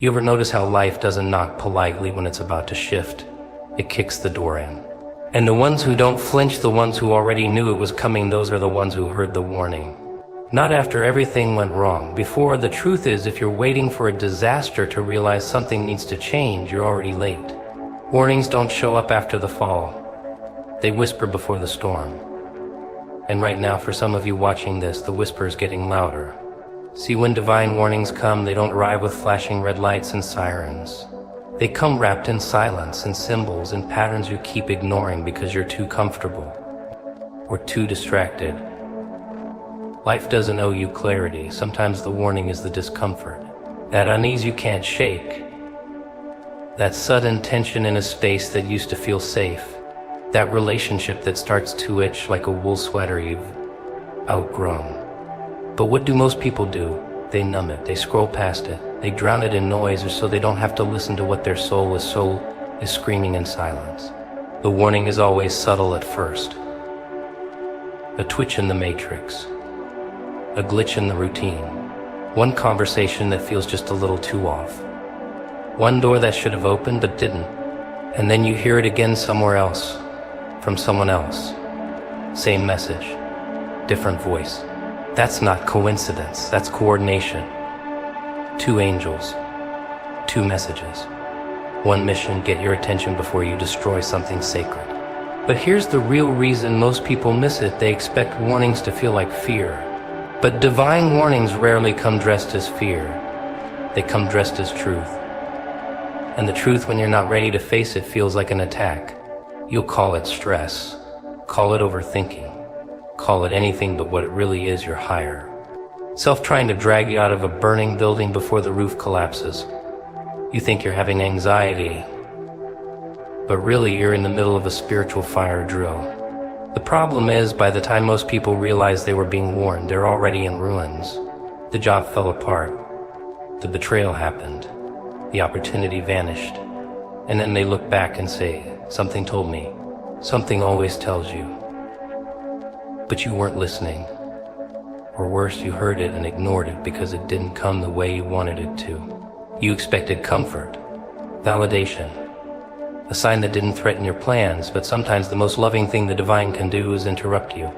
You ever notice how life doesn't knock politely when it's about to shift? It kicks the door in. And the ones who don't flinch, the ones who already knew it was coming, those are the ones who heard the warning. Not after everything went wrong. Before. The truth is, if you're waiting for a disaster to realize something needs to change, you're already late. Warnings don't show up after the fall. They whisper before the storm. And right now, for some of you watching this, the whisper is getting louder. See, when divine warnings come, they don't arrive with flashing red lights and sirens. They come wrapped in silence and symbols and patterns you keep ignoring because you're too comfortable or too distracted. Life doesn't owe you clarity. Sometimes the warning is the discomfort, that unease you can't shake, that sudden tension in a space that used to feel safe, that relationship that starts to itch like a wool sweater you've outgrown. But what do most people do? They numb it, they scroll past it, they drown it in noise, or so they don't have to listen to what their soul is screaming in silence. The warning is always subtle at first. A twitch in the matrix, a glitch in the routine, one conversation that feels just a little too off, one door that should have opened but didn't, and then you hear it again somewhere else, from someone else. Same message, different voice. That's not coincidence, that's coordination. Two angels, two messages. One mission: get your attention before you destroy something sacred. But here's the real reason most people miss it. They expect warnings to feel like fear. But divine warnings rarely come dressed as fear. They come dressed as truth. And the truth, when you're not ready to face it, feels like an attack. You'll call it stress, call it overthinking, call it anything but what it really is: you're higher. Self trying to drag you out of a burning building before the roof collapses. You think you're having anxiety, but really you're in the middle of a spiritual fire drill. The problem is, by the time most people realize they were being warned, they're already in ruins. The job fell apart. The betrayal happened. The opportunity vanished. And then they look back and say, something told me. Something always tells you. But you weren't listening. Or worse, you heard it and ignored it because it didn't come the way you wanted it to. You expected comfort, validation, a sign that didn't threaten your plans, but sometimes the most loving thing the divine can do is interrupt you.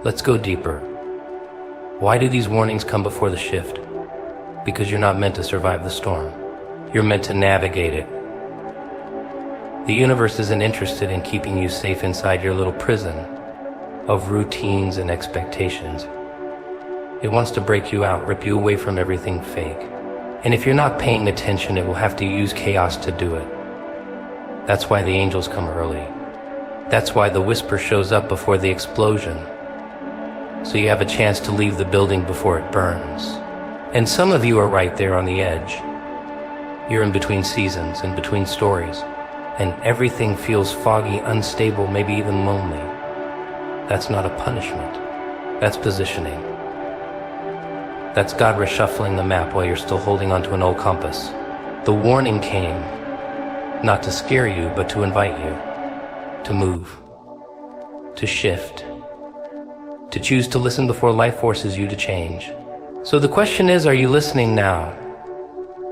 Let's go deeper. Why do these warnings come before the shift? Because you're not meant to survive the storm. You're meant to navigate it. The universe isn't interested in keeping you safe inside your little prison of routines and expectations. It wants to break you out, rip you away from everything fake. And if you're not paying attention, it will have to use chaos to do it. That's why the angels come early. That's why the whisper shows up before the explosion. So you have a chance to leave the building before it burns. And some of you are right there on the edge. You're in between seasons, in between stories, and everything feels foggy, unstable, maybe even lonely. That's not a punishment. That's positioning. That's God reshuffling the map while you're still holding onto an old compass. The warning came, not to scare you, but to invite you to move, to shift, to choose to listen before life forces you to change. So the question is, are you listening now?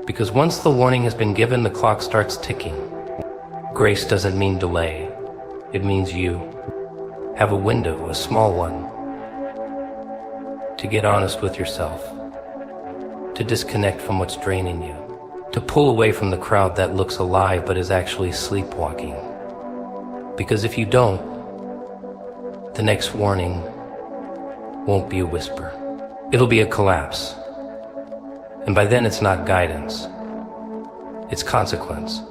Because once the warning has been given, the clock starts ticking. Grace doesn't mean delay. It means you have a window, a small one, to get honest with yourself, to disconnect from what's draining you, to pull away from the crowd that looks alive but is actually sleepwalking. Because if you don't, the next warning won't be a whisper. It'll be a collapse. And by then it's not guidance. It's consequence.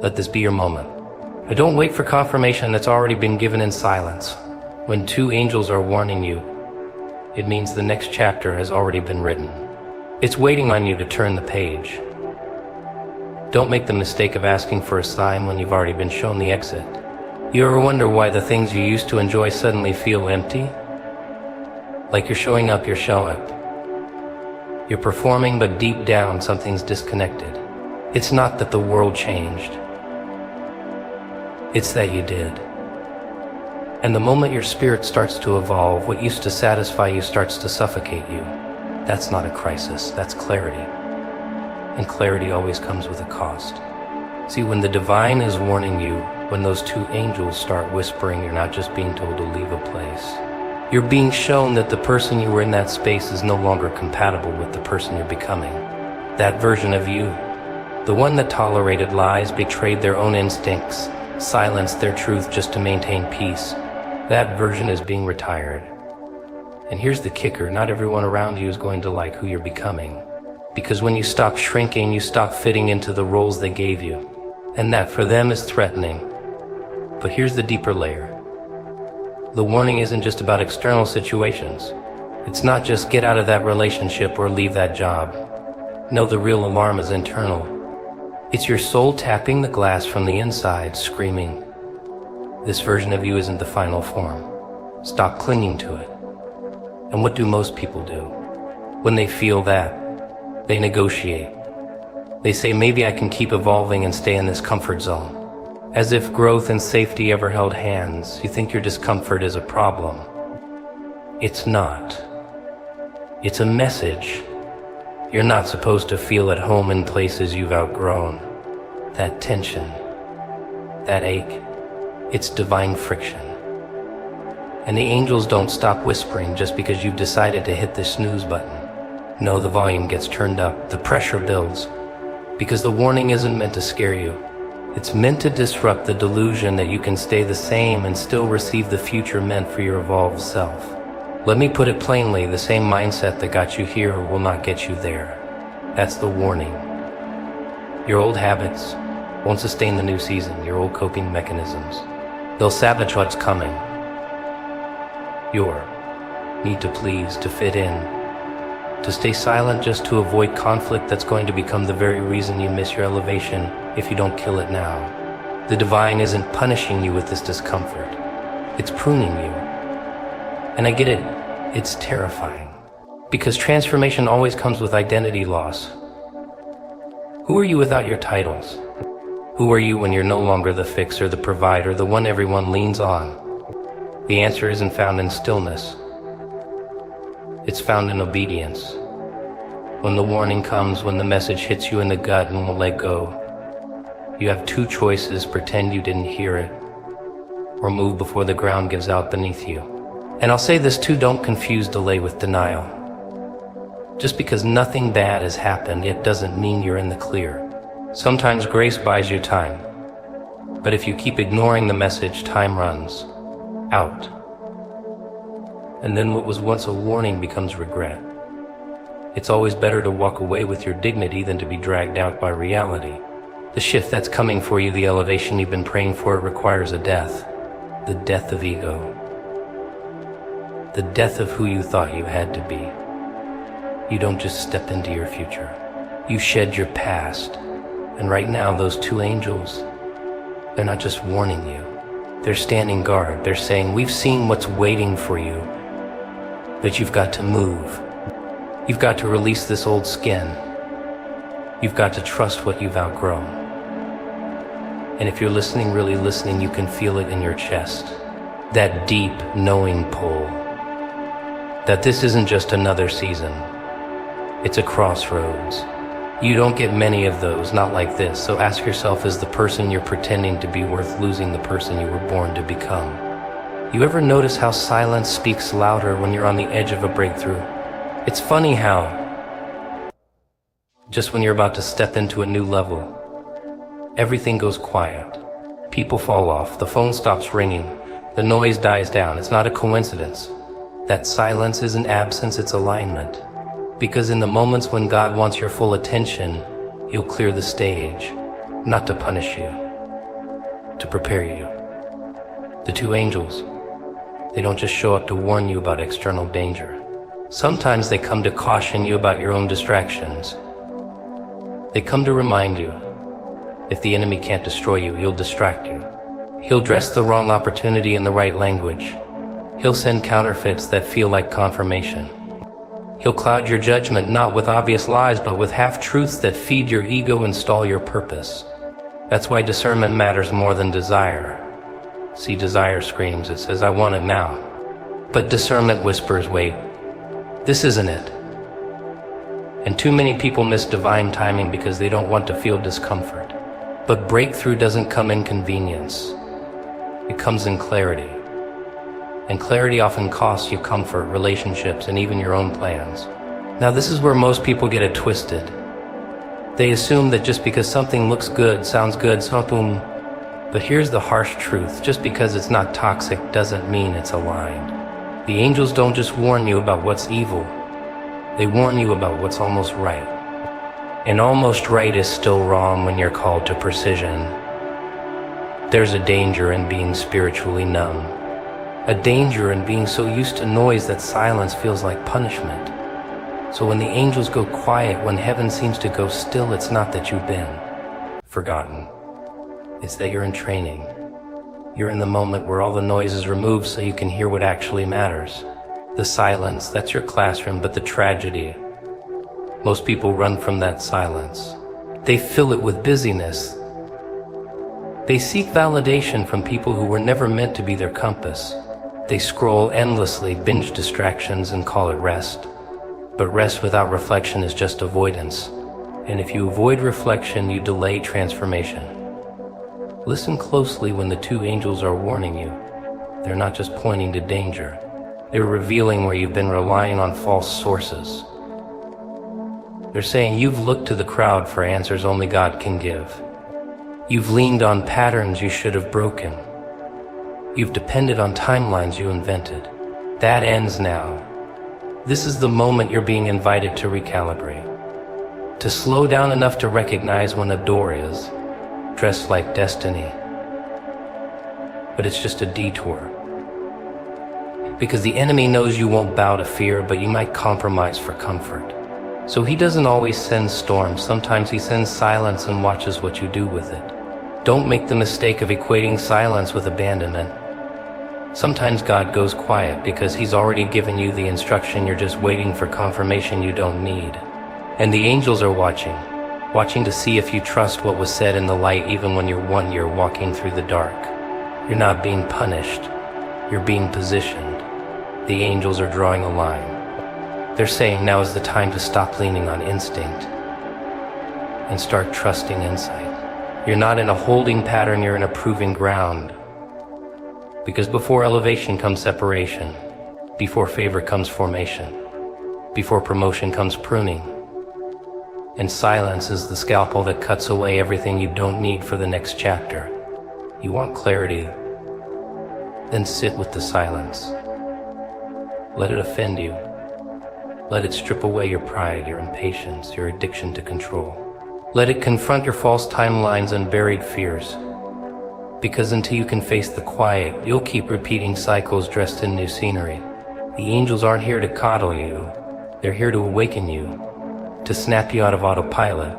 Let this be your moment. But don't wait for confirmation that's already been given in silence. When two angels are warning you, it means the next chapter has already been written. It's waiting on you to turn the page. Don't make the mistake of asking for a sign when you've already been shown the exit. You ever wonder why the things you used to enjoy suddenly feel empty? Like you're showing up, you're showing up. You're performing, but deep down something's disconnected. It's not that the world changed. It's that you did. And the moment your spirit starts to evolve, what used to satisfy you starts to suffocate you. That's not a crisis, that's clarity. and clarity always comes with a cost. See, when the divine is warning you, when those two angels start whispering, you're not just being told to leave a place. You're being shown that the person you were in that space is no longer compatible with the person you're becoming. That version of you, the one that tolerated lies, betrayed their own instincts, silenced their truth just to maintain peace, that version is being retired. And here's the kicker, not everyone around you is going to like who you're becoming. Because when you stop shrinking, you stop fitting into the roles they gave you. And that for them is threatening. But here's the deeper layer. The warning isn't just about external situations. It's not just get out of that relationship or leave that job. No, the real alarm is internal. It's your soul tapping the glass from the inside, screaming, this version of you isn't the final form. Stop clinging to it. And what do most people do? When they feel that, they negotiate. They say, maybe I can keep evolving and stay in this comfort zone. As if growth and safety ever held hands. You think your discomfort is a problem. It's not. It's a message. You're not supposed to feel at home in places you've outgrown. That tension, that ache, it's divine friction. And the angels don't stop whispering just because you've decided to hit the snooze button. No, the volume gets turned up, the pressure builds. Because the warning isn't meant to scare you. It's meant to disrupt the delusion that you can stay the same and still receive the future meant for your evolved self. Let me put it plainly, the same mindset that got you here will not get you there. That's the warning. Your old habits won't sustain the new season, your old coping mechanisms. They'll sabotage what's coming. Your need to please, to fit in, to stay silent just to avoid conflict that's going to become the very reason you miss your elevation if you don't kill it now. The divine isn't punishing you with this discomfort. It's pruning you. And I get it, it's terrifying. Because transformation always comes with identity loss. Who are you without your titles? Who are you when you're no longer the fixer, the provider, the one everyone leans on? The answer isn't found in stillness. It's found in obedience. When the warning comes, when the message hits you in the gut and won't let go, you have two choices: pretend you didn't hear it, or move before the ground gives out beneath you. And I'll say this too, don't confuse delay with denial. Just because nothing bad has happened, it doesn't mean you're in the clear. Sometimes grace buys you time. But if you keep ignoring the message, time runs out. And then what was once a warning becomes regret. It's always better to walk away with your dignity than to be dragged out by reality. The shift that's coming for you, the elevation you've been praying for, it requires a death. The death of ego. The death of who you thought you had to be. You don't just step into your future. You shed your past. And right now, those two angels, they're not just warning you. They're standing guard. They're saying, we've seen what's waiting for you, but you've got to move. You've got to release this old skin. You've got to trust what you've outgrown. And if you're listening, really listening, you can feel it in your chest. That deep, knowing pull. That this isn't just another season. It's a crossroads. You don't get many of those, not like this. So ask yourself, is the person you're pretending to be worth losing the person you were born to become? You ever notice how silence speaks louder when you're on the edge of a breakthrough? It's funny how, just when you're about to step into a new level, everything goes quiet. People fall off, the phone stops ringing, the noise dies down. It's not a coincidence. That silence isn't absence, it's alignment. Because in the moments when God wants your full attention, He'll clear the stage, not to punish you, to prepare you. The two angels, they don't just show up to warn you about external danger. Sometimes they come to caution you about your own distractions. They come to remind you, if the enemy can't destroy you, he'll distract you. He'll dress the wrong opportunity in the right language. He'll send counterfeits that feel like confirmation. He'll cloud your judgment not with obvious lies, but with half-truths that feed your ego and stall your purpose. That's why discernment matters more than desire. See, desire screams, it says, I want it now. But discernment whispers, wait, this isn't it. And too many people miss divine timing because they don't want to feel discomfort. But breakthrough doesn't come in convenience. It comes in clarity. And clarity often costs you comfort, relationships, and even your own plans. Now this is where most people get it twisted. They assume that just because something looks good, sounds good, boom. But here's the harsh truth. Just because it's not toxic doesn't mean it's aligned. The angels don't just warn you about what's evil. They warn you about what's almost right. And almost right is still wrong when you're called to precision. There's a danger in being spiritually numb. A danger in being so used to noise that silence feels like punishment. So when the angels go quiet, when heaven seems to go still, it's not that you've been forgotten. It's that you're in training. You're in the moment where all the noise is removed so you can hear what actually matters. The silence, that's your classroom, but the tragedy, most people run from that silence. They fill it with busyness. They seek validation from people who were never meant to be their compass. They scroll endlessly, binge distractions, and call it rest. But rest without reflection is just avoidance. And if you avoid reflection, you delay transformation. Listen closely when the two angels are warning you. They're not just pointing to danger. They're revealing where you've been relying on false sources. They're saying you've looked to the crowd for answers only God can give. You've leaned on patterns you should have broken. You've depended on timelines you invented. That ends now. This is the moment you're being invited to recalibrate. To slow down enough to recognize when a door is dressed like destiny. But it's just a detour. Because the enemy knows you won't bow to fear, but you might compromise for comfort. So he doesn't always send storms. Sometimes he sends silence and watches what you do with it. Don't make the mistake of equating silence with abandonment. Sometimes God goes quiet because he's already given you the instruction. You're just waiting for confirmation you don't need. And the angels are watching to see if you trust what was said in the light, even when you're walking through the dark. You're not being punished. You're being positioned. The angels are drawing a line. They're saying now is the time to stop leaning on instinct and start trusting insight. You're not in a holding pattern, you're in a proving ground. Because before elevation comes separation. Before favor comes formation. Before promotion comes pruning. And silence is the scalpel that cuts away everything you don't need for the next chapter. You want clarity? Then sit with the silence. Let it offend you. Let it strip away your pride, your impatience, your addiction to control. Let it confront your false timelines and buried fears. Because until you can face the quiet, you'll keep repeating cycles dressed in new scenery. The angels aren't here to coddle you. They're here to awaken you, to snap you out of autopilot,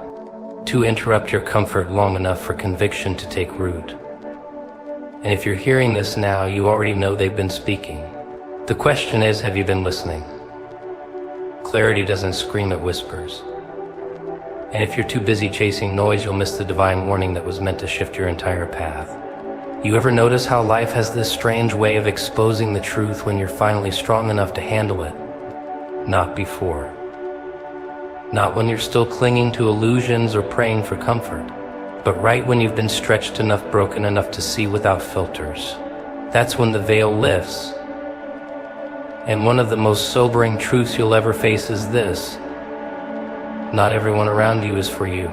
to interrupt your comfort long enough for conviction to take root. And if you're hearing this now, you already know they've been speaking. The question is, have you been listening? Clarity doesn't scream at whispers. And if you're too busy chasing noise, you'll miss the divine warning that was meant to shift your entire path. You ever notice how life has this strange way of exposing the truth when you're finally strong enough to handle it? Not before. Not when you're still clinging to illusions or praying for comfort, but right when you've been stretched enough, broken enough to see without filters. That's when the veil lifts. And one of the most sobering truths you'll ever face is this: not everyone around you is for you.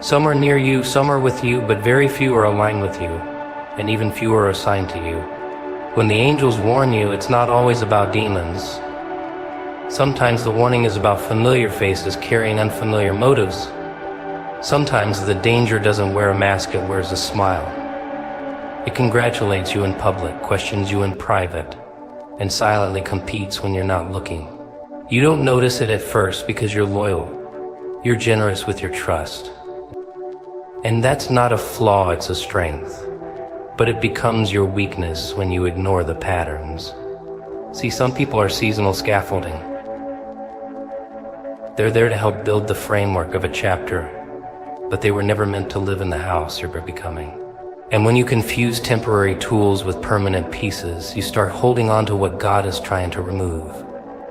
Some are near you, some are with you, but very few are aligned with you, and even fewer are assigned to you. When the angels warn you, it's not always about demons. Sometimes the warning is about familiar faces carrying unfamiliar motives. Sometimes the danger doesn't wear a mask, it wears a smile. It congratulates you in public, questions you in private, and silently competes when you're not looking. You don't notice it at first because you're loyal. You're generous with your trust. And that's not a flaw, it's a strength. But it becomes your weakness when you ignore the patterns. See, some people are seasonal scaffolding. They're there to help build the framework of a chapter, but they were never meant to live in the house you're becoming. And when you confuse temporary tools with permanent pieces, you start holding on to what God is trying to remove.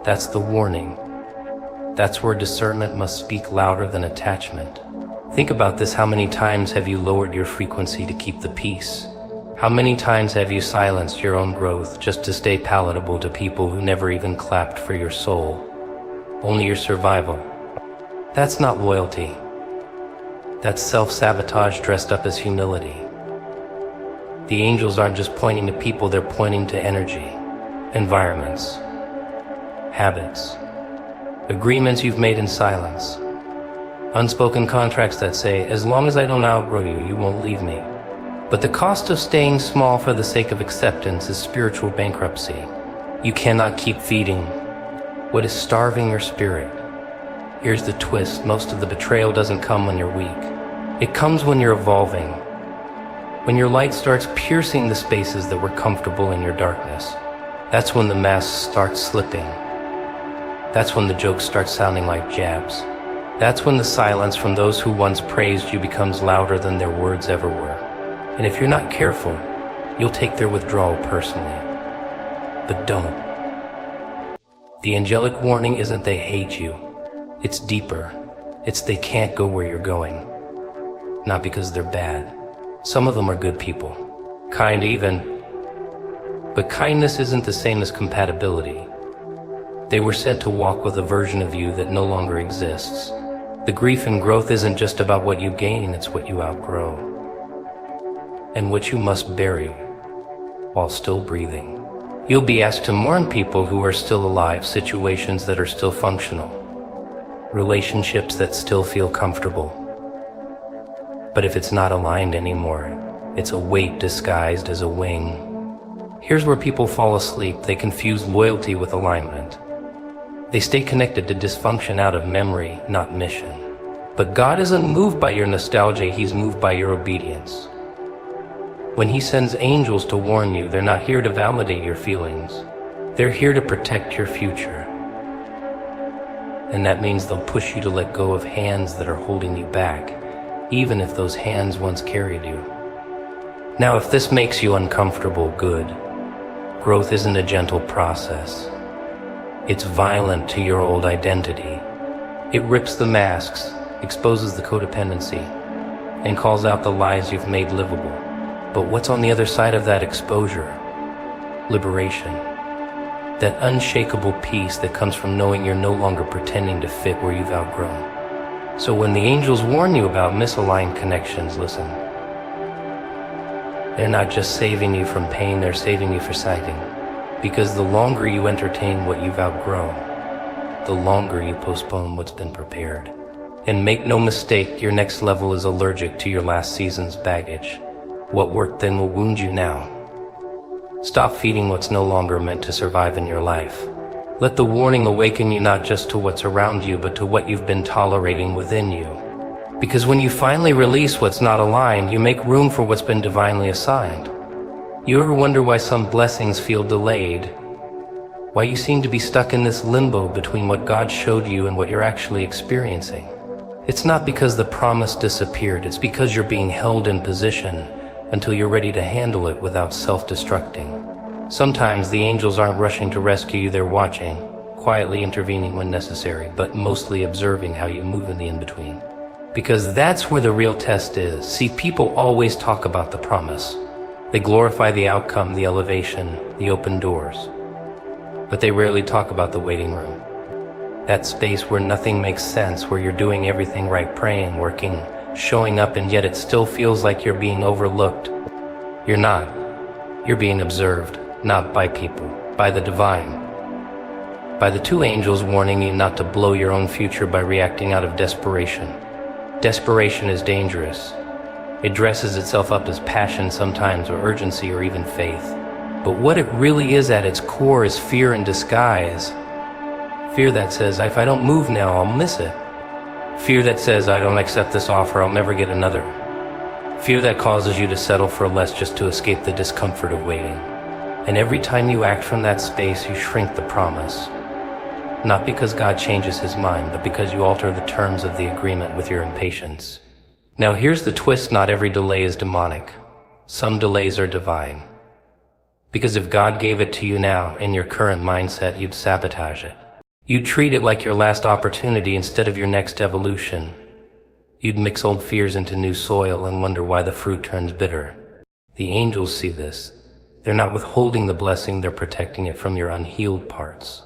That's the warning. That's where discernment must speak louder than attachment. Think about this. How many times have you lowered your frequency to keep the peace? How many times have you silenced your own growth just to stay palatable to people who never even clapped for your soul? Only your survival. That's not loyalty. That's self-sabotage dressed up as humility. The angels aren't just pointing to people, they're pointing to energy, environments, habits, agreements you've made in silence, unspoken contracts that say, as long as I don't outgrow you, you won't leave me. But the cost of staying small for the sake of acceptance is spiritual bankruptcy. You cannot keep feeding what is starving your spirit. Here's the twist. Most of the betrayal doesn't come when you're weak. It comes when you're evolving. When your light starts piercing the spaces that were comfortable in your darkness. That's when the mask starts slipping. That's when the jokes start sounding like jabs. That's when the silence from those who once praised you becomes louder than their words ever were. And if you're not careful, you'll take their withdrawal personally. But don't. The angelic warning isn't they hate you. It's deeper. It's they can't go where you're going. Not because they're bad. Some of them are good people. Kind even. But kindness isn't the same as compatibility. They were sent to walk with a version of you that no longer exists. The grief and growth isn't just about what you gain, it's what you outgrow. And what you must bury while still breathing. You'll be asked to mourn people who are still alive, situations that are still functional, relationships that still feel comfortable. But if it's not aligned anymore, it's a weight disguised as a wing. Here's where people fall asleep. They confuse loyalty with alignment. They stay connected to dysfunction out of memory, not mission. But God isn't moved by your nostalgia, He's moved by your obedience. When He sends angels to warn you, they're not here to validate your feelings. They're here to protect your future. And that means they'll push you to let go of hands that are holding you back, even if those hands once carried you. Now, if this makes you uncomfortable, good. Growth isn't a gentle process. It's violent to your old identity. It rips the masks, exposes the codependency, and calls out the lies you've made livable. But what's on the other side of that exposure? Liberation. That unshakable peace that comes from knowing you're no longer pretending to fit where you've outgrown. So when the angels warn you about misaligned connections, listen. They're not just saving you from pain, they're saving you for sagging. Because the longer you entertain what you've outgrown, the longer you postpone what's been prepared. And make no mistake, your next level is allergic to your last season's baggage. What worked then will wound you now. Stop feeding what's no longer meant to survive in your life. Let the warning awaken you not just to what's around you, but to what you've been tolerating within you. Because when you finally release what's not aligned, you make room for what's been divinely assigned. You ever wonder why some blessings feel delayed? Why you seem to be stuck in this limbo between what God showed you and what you're actually experiencing? It's not because the promise disappeared, it's because you're being held in position until you're ready to handle it without self-destructing. Sometimes the angels aren't rushing to rescue you, they're watching, quietly intervening when necessary, but mostly observing how you move in the in-between. Because that's where the real test is. See, people always talk about the promise. They glorify the outcome, the elevation, the open doors. But they rarely talk about the waiting room. That space where nothing makes sense, where you're doing everything right, praying, working, showing up, and yet it still feels like you're being overlooked. You're not. You're being observed, not by people, by the divine. By the two angels warning you not to blow your own future by reacting out of desperation. Desperation is dangerous. It dresses itself up as passion sometimes, or urgency, or even faith. But what it really is at its core is fear in disguise. Fear that says, if I don't move now, I'll miss it. Fear that says, I don't accept this offer, I'll never get another. Fear that causes you to settle for less just to escape the discomfort of waiting. And every time you act from that space, you shrink the promise. Not because God changes His mind, but because you alter the terms of the agreement with your impatience. Now here's the twist, not every delay is demonic. Some delays are divine. Because if God gave it to you now, in your current mindset, you'd sabotage it. You'd treat it like your last opportunity instead of your next evolution. You'd mix old fears into new soil and wonder why the fruit turns bitter. The angels see this. They're not withholding the blessing, they're protecting it from your unhealed parts.